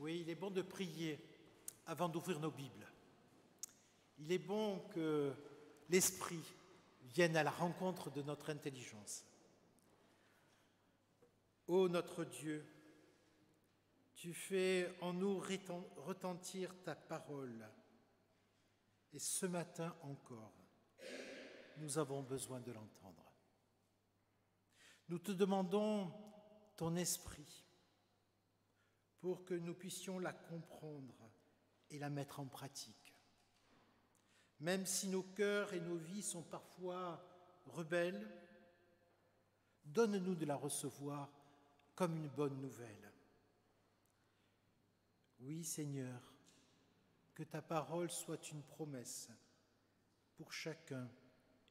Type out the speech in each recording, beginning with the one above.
Oui, il est bon de prier avant d'ouvrir nos Bibles. Il est bon que l'Esprit vienne à la rencontre de notre intelligence. Ô notre Dieu, tu fais en nous retentir ta parole. Et ce matin encore, nous avons besoin de l'entendre. Nous te demandons ton esprit pour que nous puissions la comprendre et la mettre en pratique. Même si nos cœurs et nos vies sont parfois rebelles, donne-nous de la recevoir comme une bonne nouvelle. Oui, Seigneur, que ta parole soit une promesse pour chacun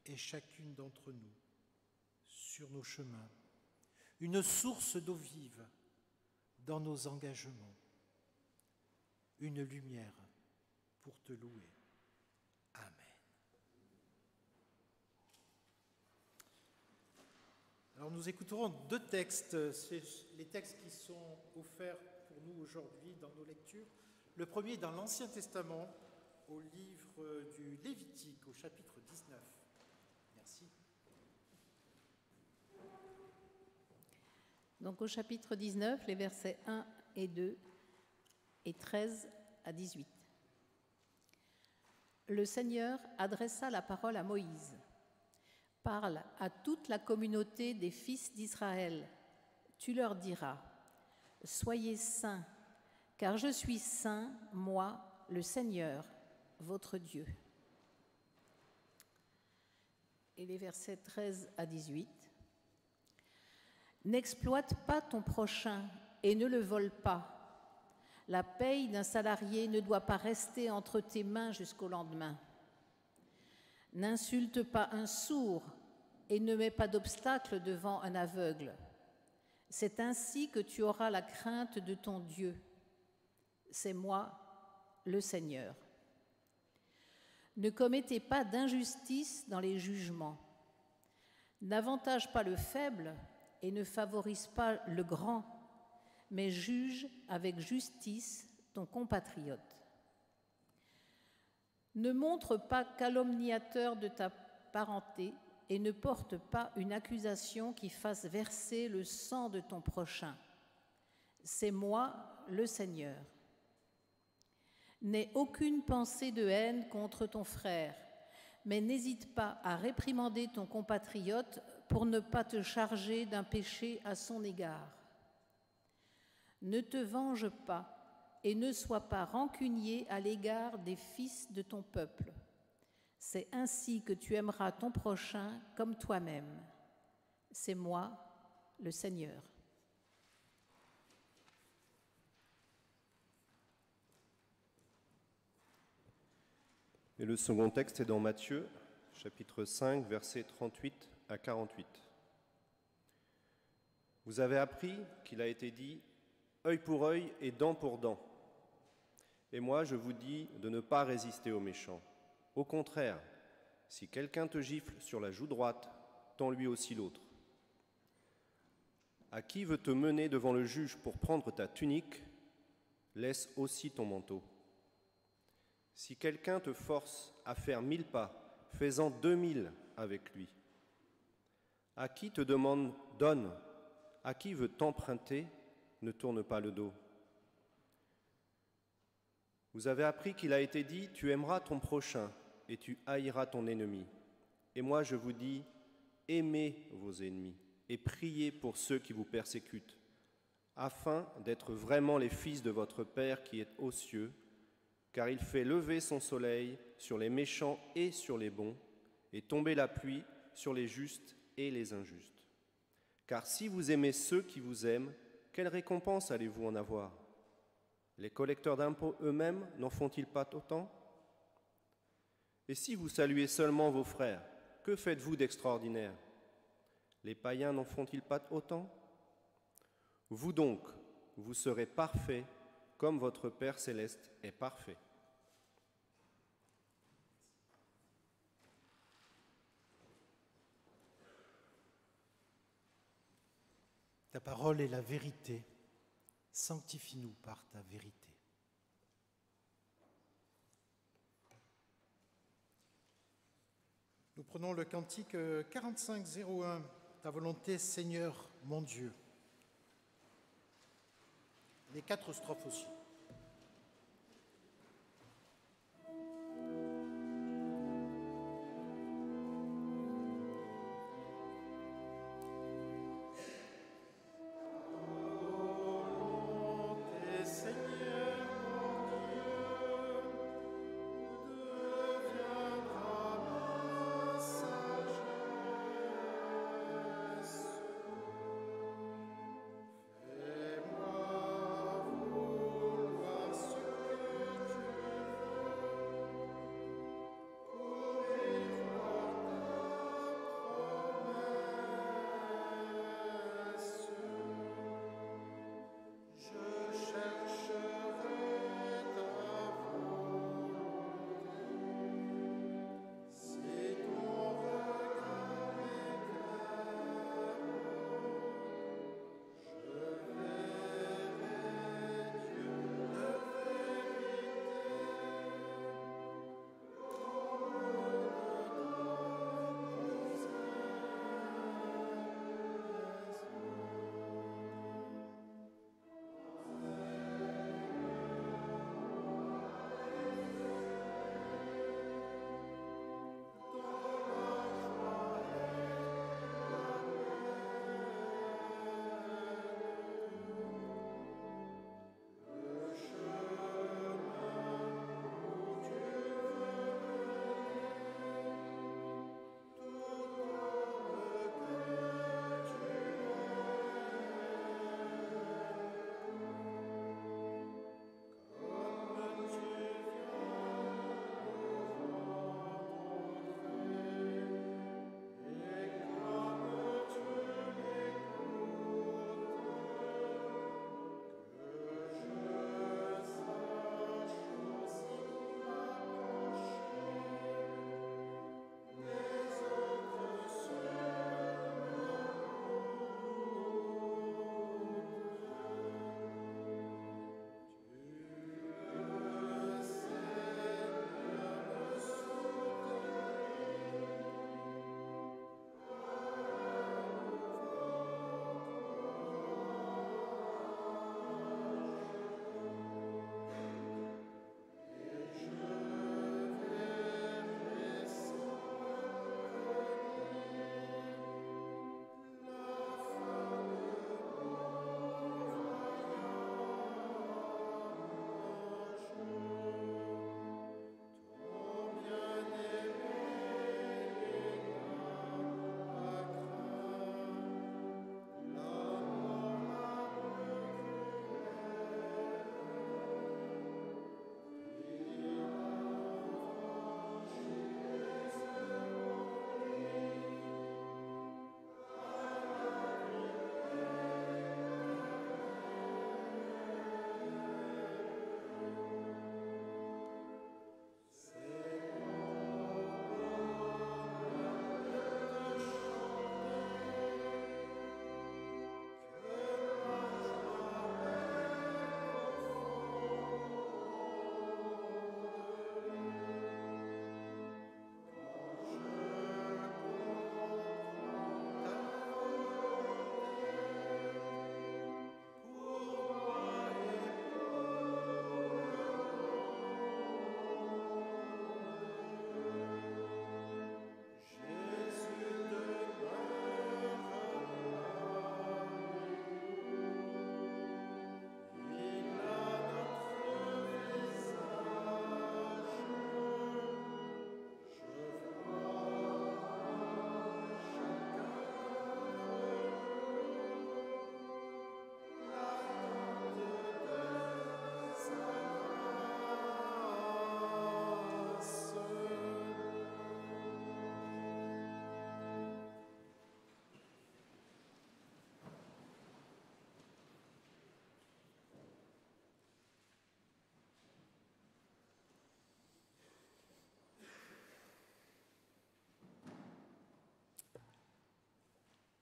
et chacune d'entre nous sur nos chemins, une source d'eau vive dans nos engagements, une lumière pour te louer. Amen. Alors nous écouterons deux textes, c'est les textes qui sont offerts pour nous aujourd'hui dans nos lectures. Le premier est dans l'Ancien Testament, au livre du Lévitique, au chapitre 19. Merci. Donc au chapitre 19, les versets 1 et 2 et 13 à 18. Le Seigneur adressa la parole à Moïse. « Parle à toute la communauté des fils d'Israël. Tu leur diras, « Soyez saints, car je suis saint, moi, le Seigneur, votre Dieu. » Et les versets 13 à 18. « N'exploite pas ton prochain et ne le vole pas. La paye d'un salarié ne doit pas rester entre tes mains jusqu'au lendemain. N'insulte pas un sourd et ne mets pas d'obstacle devant un aveugle. C'est ainsi que tu auras la crainte de ton Dieu. C'est moi, le Seigneur. Ne commettez pas d'injustice dans les jugements. N'avantage pas le faible et ne favorise pas le grand, mais juge avec justice ton compatriote. Ne montre pas calomniateur de ta parenté et ne porte pas une accusation qui fasse verser le sang de ton prochain. C'est moi, le Seigneur. N'aie aucune pensée de haine contre ton frère, mais n'hésite pas à réprimander ton compatriote pour ne pas te charger d'un péché à son égard. Ne te venge pas et ne sois pas rancunier à l'égard des fils de ton peuple. C'est ainsi que tu aimeras ton prochain comme toi-même. C'est moi, le Seigneur. Et le second texte est dans Matthieu, chapitre 5, versets 38 à 48. Vous avez appris qu'il a été dit « œil pour œil et dent pour dent ». Et moi, je vous dis de ne pas résister aux méchants. Au contraire, si quelqu'un te gifle sur la joue droite, tends-lui aussi l'autre. À qui veut te mener devant le juge pour prendre ta tunique, laisse aussi ton manteau. Si quelqu'un te force à faire 1000 pas, fais-en 2000 avec lui. À qui te demande, donne. À qui veut t'emprunter, ne tourne pas le dos. Vous avez appris qu'il a été dit, tu aimeras ton prochain et tu haïras ton ennemi. Et moi je vous dis, aimez vos ennemis et priez pour ceux qui vous persécutent, afin d'être vraiment les fils de votre Père qui est aux cieux, car il fait lever son soleil sur les méchants et sur les bons, et tomber la pluie sur les justes et les injustes. Car si vous aimez ceux qui vous aiment, quelle récompense allez-vous en avoir ? Les collecteurs d'impôts eux-mêmes n'en font-ils pas autant ? Et si vous saluez seulement vos frères, que faites-vous d'extraordinaire ? Les païens n'en font-ils pas autant ? Vous donc, vous serez parfaits comme votre Père céleste est parfait. Ta parole est la vérité. Sanctifie-nous par ta vérité. Nous prenons le cantique 45-01, Ta volonté, Seigneur, mon Dieu. Les 4 strophes aussi.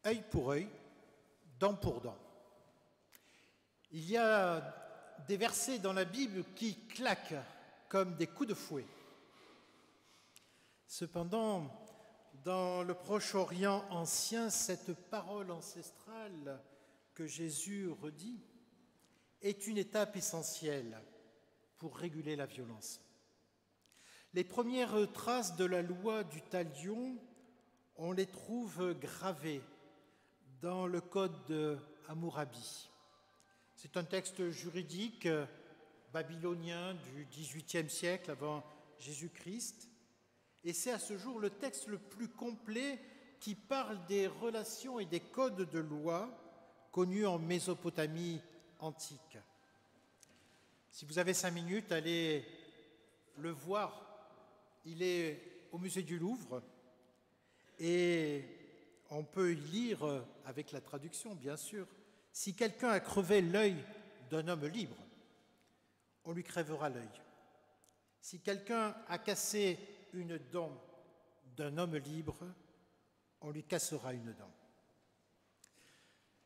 Œil pour œil, dent pour dent. Il y a des versets dans la Bible qui claquent comme des coups de fouet. Cependant, dans le Proche-Orient ancien, cette parole ancestrale que Jésus redit est une étape essentielle pour réguler la violence. Les premières traces de la loi du talion, on les trouve gravées dans le code de Hammurabi. C'est un texte juridique babylonien du XVIIIe siècle avant Jésus-Christ, et c'est à ce jour le texte le plus complet qui parle des relations et des codes de loi connus en Mésopotamie antique. Si vous avez 5 minutes, allez le voir. Il est au musée du Louvre et on peut y lire, avec la traduction bien sûr, « Si quelqu'un a crevé l'œil d'un homme libre, on lui crèvera l'œil. Si quelqu'un a cassé une dent d'un homme libre, on lui cassera une dent. »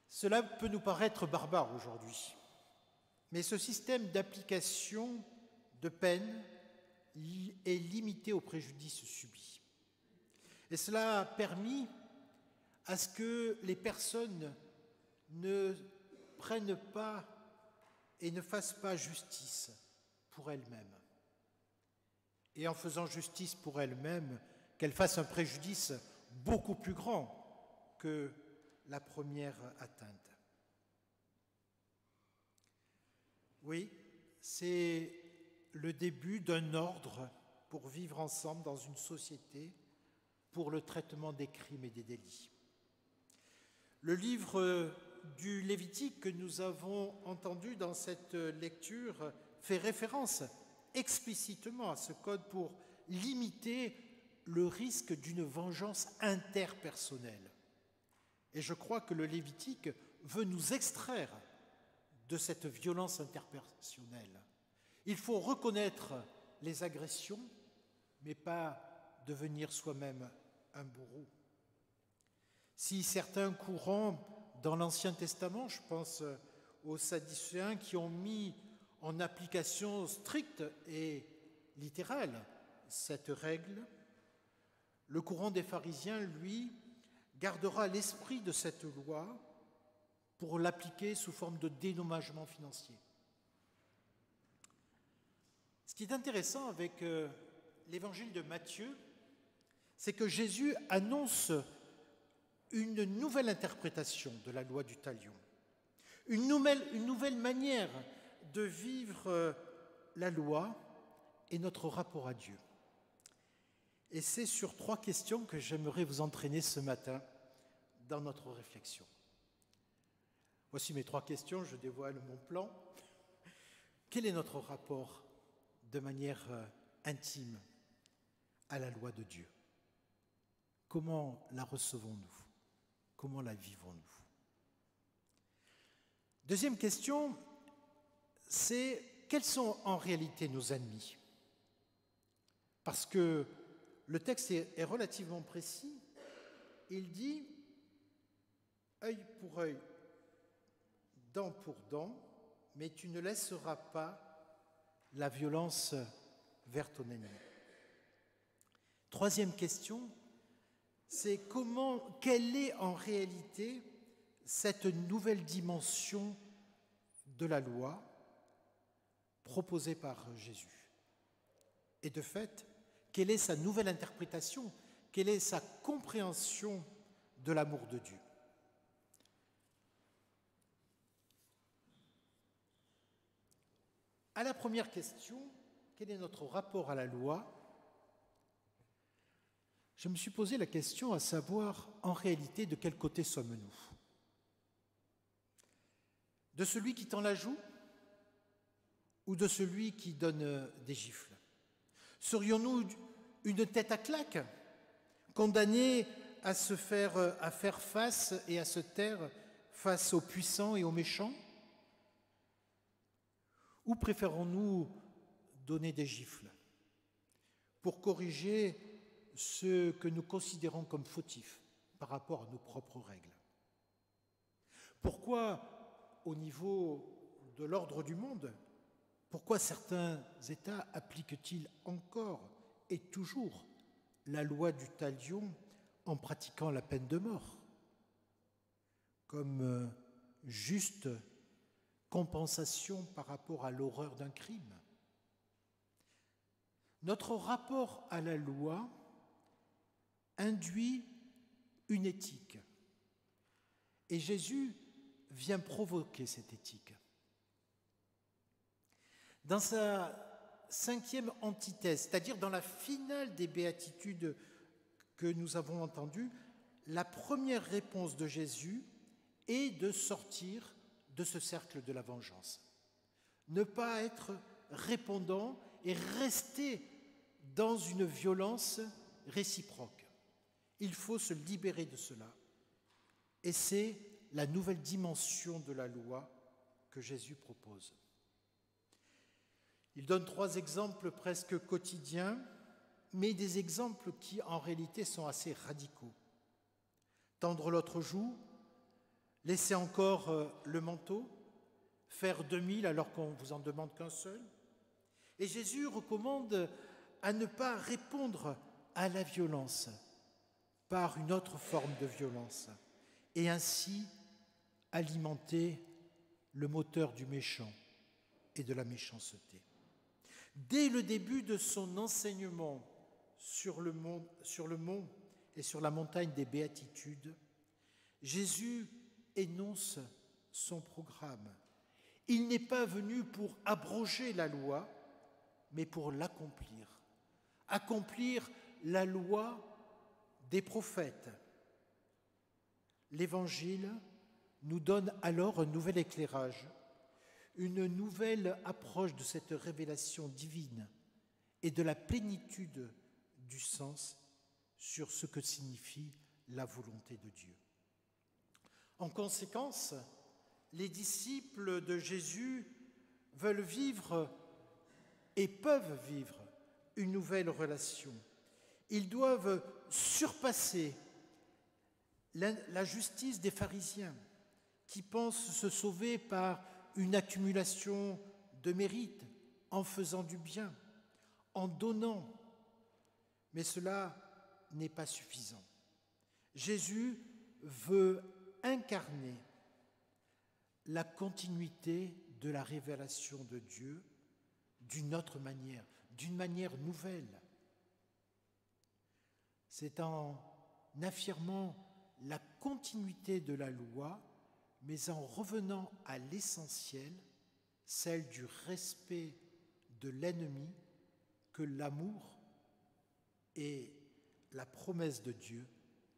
Cela peut nous paraître barbare aujourd'hui, mais ce système d'application de peine est limité aux préjudices subis. Et cela a permis à ce que les personnes ne prennent pas et ne fassent pas justice pour elles-mêmes. Et en faisant justice pour elles-mêmes, qu'elles fassent un préjudice beaucoup plus grand que la première atteinte. Oui, c'est le début d'un ordre pour vivre ensemble dans une société pour le traitement des crimes et des délits. Le livre du Lévitique que nous avons entendu dans cette lecture fait référence explicitement à ce code pour limiter le risque d'une vengeance interpersonnelle. Et je crois que le Lévitique veut nous extraire de cette violence interpersonnelle. Il faut reconnaître les agressions, mais pas devenir soi-même un bourreau. Si certains courants dans l'Ancien Testament, je pense aux Sadducéens qui ont mis en application stricte et littérale cette règle, le courant des pharisiens, lui, gardera l'esprit de cette loi pour l'appliquer sous forme de dédommagement financier. Ce qui est intéressant avec l'évangile de Matthieu, c'est que Jésus annonce une nouvelle interprétation de la loi du talion, une nouvelle manière de vivre la loi et notre rapport à Dieu. Et c'est sur 3 questions que j'aimerais vous entraîner ce matin dans notre réflexion. Voici mes 3 questions, je dévoile mon plan. Quel est notre rapport de manière intime à la loi de Dieu? Comment la recevons-nous? Comment la vivons-nous? Deuxième question, c'est quels sont en réalité nos ennemis? Parce que le texte est relativement précis. Il dit œil pour œil, dent pour dent, mais tu ne laisseras pas la violence vers ton ennemi. Troisième question, c'est quelle est en réalité cette nouvelle dimension de la loi proposée par Jésus? Et de fait, quelle est sa nouvelle interprétation? Quelle est sa compréhension de l'amour de Dieu? À la première question, quel est notre rapport à la loi? Je me suis posé la question à savoir, en réalité, de quel côté sommes-nous? De celui qui tend la joue ou de celui qui donne des gifles? Serions-nous une tête à claque, condamnés à faire face et à se taire face aux puissants et aux méchants? Ou préférons-nous donner des gifles pour corriger ce que nous considérons comme fautif par rapport à nos propres règles? Pourquoi, au niveau de l'ordre du monde, pourquoi certains États appliquent-ils encore et toujours la loi du talion en pratiquant la peine de mort comme juste compensation par rapport à l'horreur d'un crime? Notre rapport à la loi induit une éthique. Et Jésus vient provoquer cette éthique. Dans sa 5e antithèse, c'est-à-dire dans la finale des béatitudes que nous avons entendues, la première réponse de Jésus est de sortir de ce cercle de la vengeance. Ne pas être répondant et rester dans une violence réciproque. Il faut se libérer de cela. Et c'est la nouvelle dimension de la loi que Jésus propose. Il donne 3 exemples presque quotidiens, mais des exemples qui en réalité sont assez radicaux. Tendre l'autre joue, laisser encore le manteau, faire 2000 alors qu'on ne vous en demande qu'un seul. Et Jésus recommande à ne pas répondre à la violence par une autre forme de violence et ainsi alimenter le moteur du méchant et de la méchanceté. Dès le début de son enseignement sur le mont et sur la montagne des béatitudes, Jésus énonce son programme. Il n'est pas venu pour abroger la loi, mais pour l'accomplir. Accomplir la loi des prophètes. L'Évangile nous donne alors un nouvel éclairage, une nouvelle approche de cette révélation divine et de la plénitude du sens sur ce que signifie la volonté de Dieu. En conséquence, les disciples de Jésus veulent vivre et peuvent vivre une nouvelle relation. Ils doivent surpasser la justice des pharisiens qui pensent se sauver par une accumulation de mérites en faisant du bien, en donnant. Mais cela n'est pas suffisant. Jésus veut incarner la continuité de la révélation de Dieu d'une autre manière, d'une manière nouvelle. C'est en affirmant la continuité de la loi, mais en revenant à l'essentiel, celle du respect de l'ennemi, que l'amour et la promesse de Dieu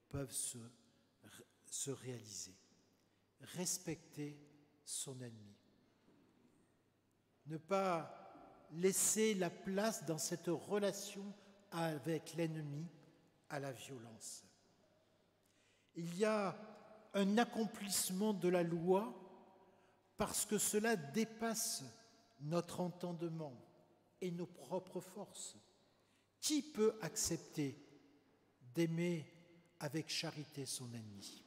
peuvent se réaliser. Respecter son ennemi. Ne pas laisser la place dans cette relation avec l'ennemi à la violence. Il y a un accomplissement de la loi parce que cela dépasse notre entendement et nos propres forces. Qui peut accepter d'aimer avec charité son ennemi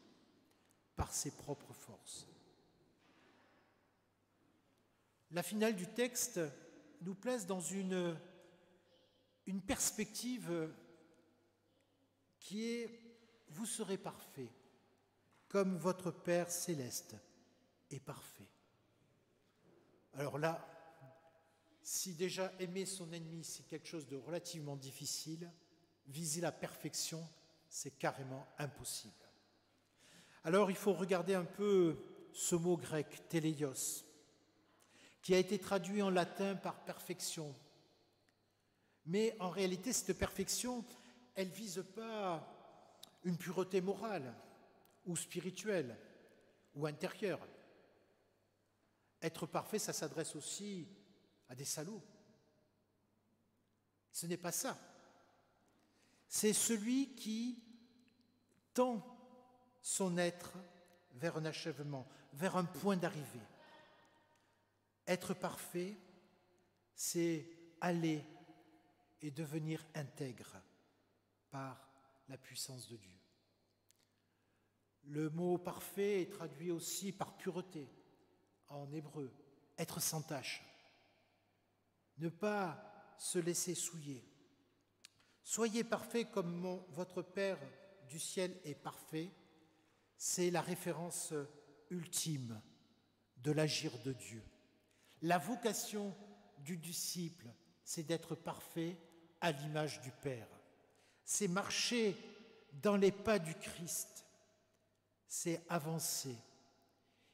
par ses propres forces? La finale du texte nous place dans une perspective qui est « Vous serez parfaits, comme votre Père céleste est parfait ». Alors là, si déjà aimer son ennemi, c'est quelque chose de relativement difficile, viser la perfection, c'est carrément impossible. Alors il faut regarder un peu ce mot grec, téléios, qui a été traduit en latin par perfection. Mais en réalité, cette perfection, elle ne vise pas une pureté morale ou spirituelle ou intérieure. Être parfait, ça s'adresse aussi à des salauds. Ce n'est pas ça. C'est celui qui tend son être vers un achèvement, vers un point d'arrivée. Être parfait, c'est aller et devenir intègre par la puissance de Dieu. Le mot parfait est traduit aussi par pureté en hébreu être sans tache, ne pas se laisser souiller. Soyez parfaits comme votre Père du ciel est parfait, c'est la référence ultime de l'agir de Dieu. La vocation du disciple, c'est d'être parfait à l'image du Père. C'est marcher dans les pas du Christ. C'est avancer.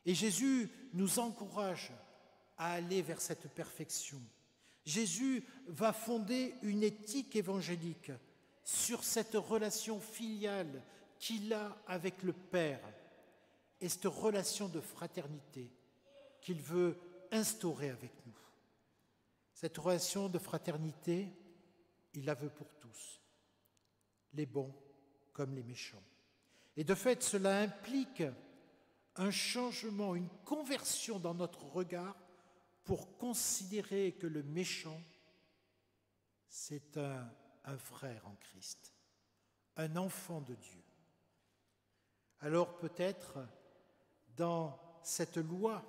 Et Jésus nous encourage à aller vers cette perfection. Jésus va fonder une éthique évangélique sur cette relation filiale qu'il a avec le Père et cette relation de fraternité qu'il veut instaurer avec nous. Cette relation de fraternité, il la veut pour tous, les bons comme les méchants. Et de fait, cela implique un changement, une conversion dans notre regard pour considérer que le méchant, c'est un frère en Christ, un enfant de Dieu. Alors peut-être, dans cette loi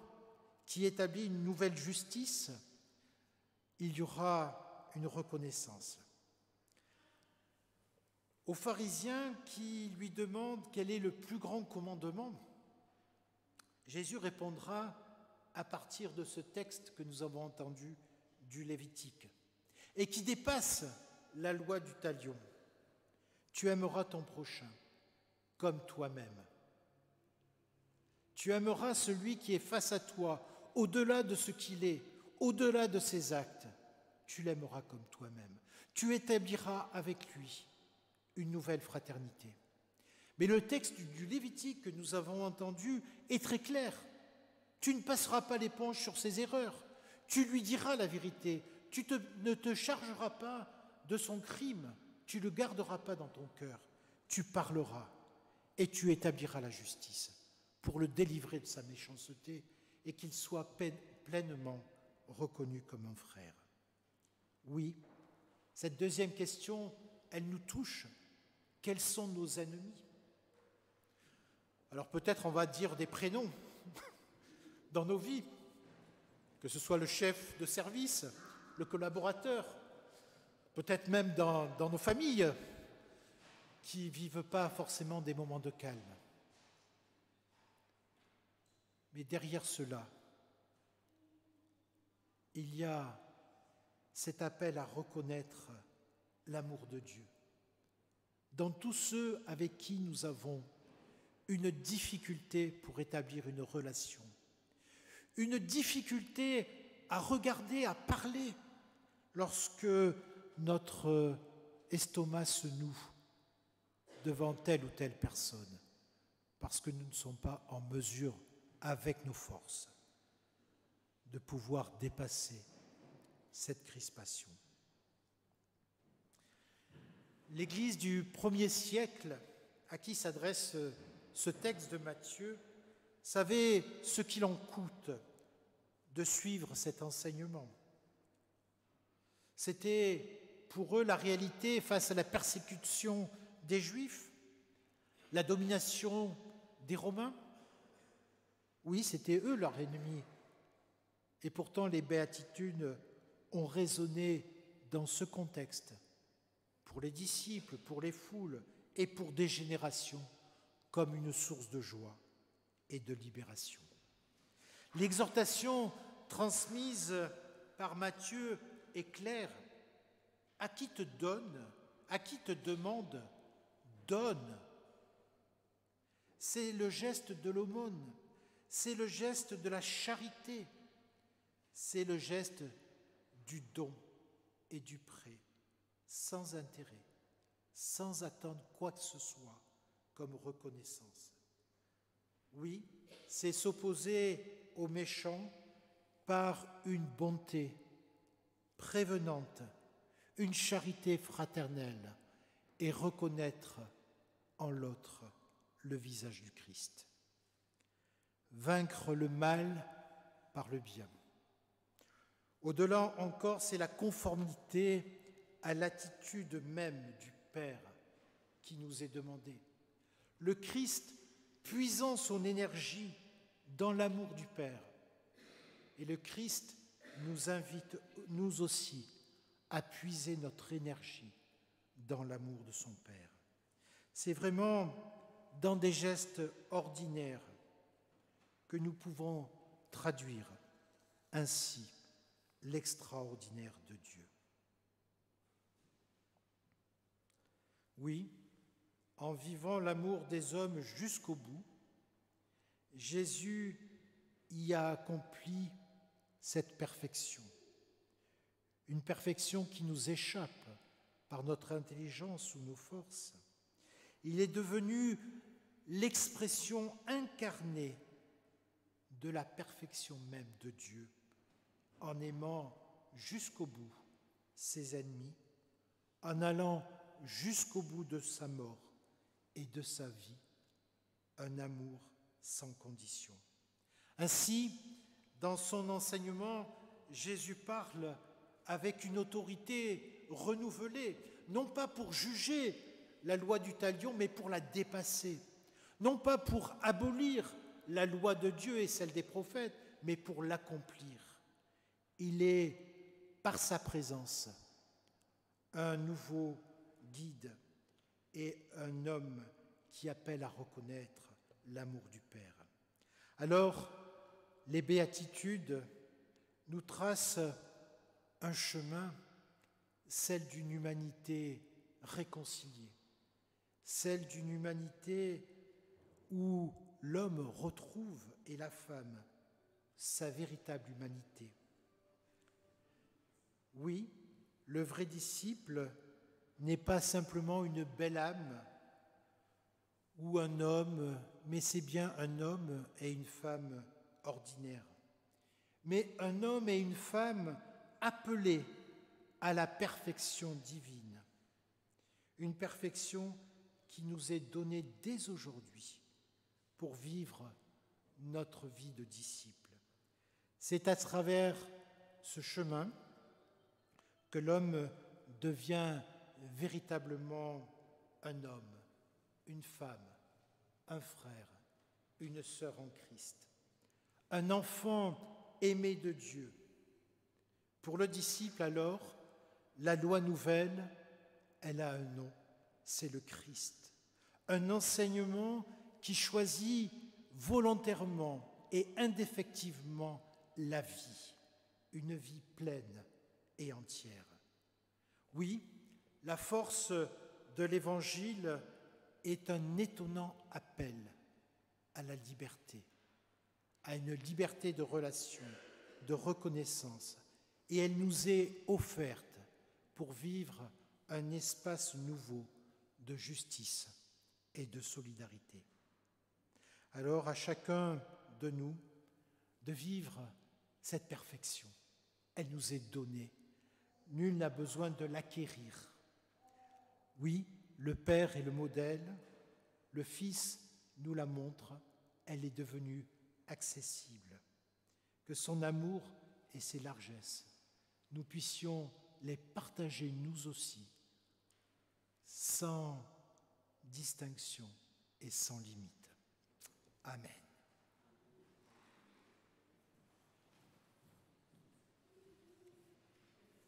qui établit une nouvelle justice, il y aura une reconnaissance. Aux pharisiens qui lui demandent quel est le plus grand commandement, Jésus répondra à partir de ce texte que nous avons entendu du Lévitique et qui dépasse la loi du talion. Tu aimeras ton prochain comme toi-même. Tu aimeras celui qui est face à toi, au-delà de ce qu'il est, au-delà de ses actes. Tu l'aimeras comme toi-même. Tu établiras avec lui une nouvelle fraternité. Mais le texte du Lévitique que nous avons entendu est très clair. Tu ne passeras pas l'éponge sur ses erreurs. Tu lui diras la vérité. Ne te chargeras pas de son crime. Tu ne le garderas pas dans ton cœur. Tu parleras et tu établiras la justice pour le délivrer de sa méchanceté et qu'il soit pleinement reconnu comme un frère. Oui, cette deuxième question, elle nous touche. Quels sont nos ennemis ? Alors peut-être on va dire des prénoms dans nos vies, que ce soit le chef de service, le collaborateur, peut-être même dans nos familles qui ne vivent pas forcément des moments de calme. Mais derrière cela, il y a cet appel à reconnaître l'amour de Dieu dans tous ceux avec qui nous avons une difficulté pour établir une relation, une difficulté à regarder, à parler lorsque notre estomac se noue devant telle ou telle personne, parce que nous ne sommes pas en mesure, avec nos forces, de pouvoir dépasser cette crispation. L'Église du 1er siècle, à qui s'adresse ce texte de Matthieu, savait ce qu'il en coûte de suivre cet enseignement. C'était pour eux la réalité face à la persécution des Juifs, la domination des Romains. Oui, c'était eux leur ennemi. Et pourtant, les béatitudes ont résonné dans ce contexte, pour les disciples, pour les foules et pour des générations, comme une source de joie et de libération. L'exhortation transmise par Matthieu est claire. À qui te donne, à qui te demande, donne. C'est le geste de l'aumône, c'est le geste de la charité, c'est le geste du don et du prêt, sans intérêt, sans attendre quoi que ce soit comme reconnaissance. Oui, c'est s'opposer aux méchants par une bonté prévenante, une charité fraternelle et reconnaître en l'autre le visage du Christ. Vaincre le mal par le bien. Au-delà encore, c'est la conformité à l'attitude même du Père qui nous est demandée. Le Christ, puisant son énergie dans l'amour du Père, Et le Christ nous invite, nous aussi, à puiser notre énergie dans l'amour de son Père. C'est vraiment dans des gestes ordinaires que nous pouvons traduire ainsi l'extraordinaire de Dieu. Oui, en vivant l'amour des hommes jusqu'au bout, Jésus y a accompli cette perfection, une perfection qui nous échappe par notre intelligence ou nos forces. Il est devenu l'expression incarnée de la perfection même de Dieu, en aimant jusqu'au bout ses ennemis, en allant jusqu'au bout de sa mort et de sa vie, un amour sans condition. Ainsi, dans son enseignement, Jésus parle avec une autorité renouvelée, non pas pour juger la loi du talion, mais pour la dépasser, non pas pour abolir la loi de Dieu et celle des prophètes, mais pour l'accomplir. Il est, par sa présence, un nouveau guide et un homme qui appelle à reconnaître l'amour du Père. Alors, les béatitudes nous tracent un chemin, celle d'une humanité réconciliée, celle d'une humanité où l'homme retrouve, et la femme, sa véritable humanité. Oui, le vrai disciple n'est pas simplement une belle âme ou un homme, mais c'est bien un homme et une femme ordinaires, mais un homme et une femme appelés à la perfection divine, une perfection qui nous est donnée dès aujourd'hui pour vivre notre vie de disciple. C'est à travers ce chemin que l'homme devient véritablement un homme, une femme, un frère, une sœur en Christ, un enfant aimé de Dieu. Pour le disciple, alors, la loi nouvelle, elle a un nom, c'est le Christ. Un enseignement qui choisit volontairement et indéfectivement la vie, une vie pleine et entière. Oui, la force de l'Évangile est un étonnant appel à la liberté, à une liberté de relation, de reconnaissance, et elle nous est offerte pour vivre un espace nouveau de justice et de solidarité. Alors à chacun de nous de vivre cette perfection. Elle nous est donnée. Nul n'a besoin de l'acquérir. Oui, le Père est le modèle, le Fils nous la montre, elle est devenue accessible. Que son amour et ses largesses, nous puissions les partager nous aussi, sans distinction et sans limite. Amen.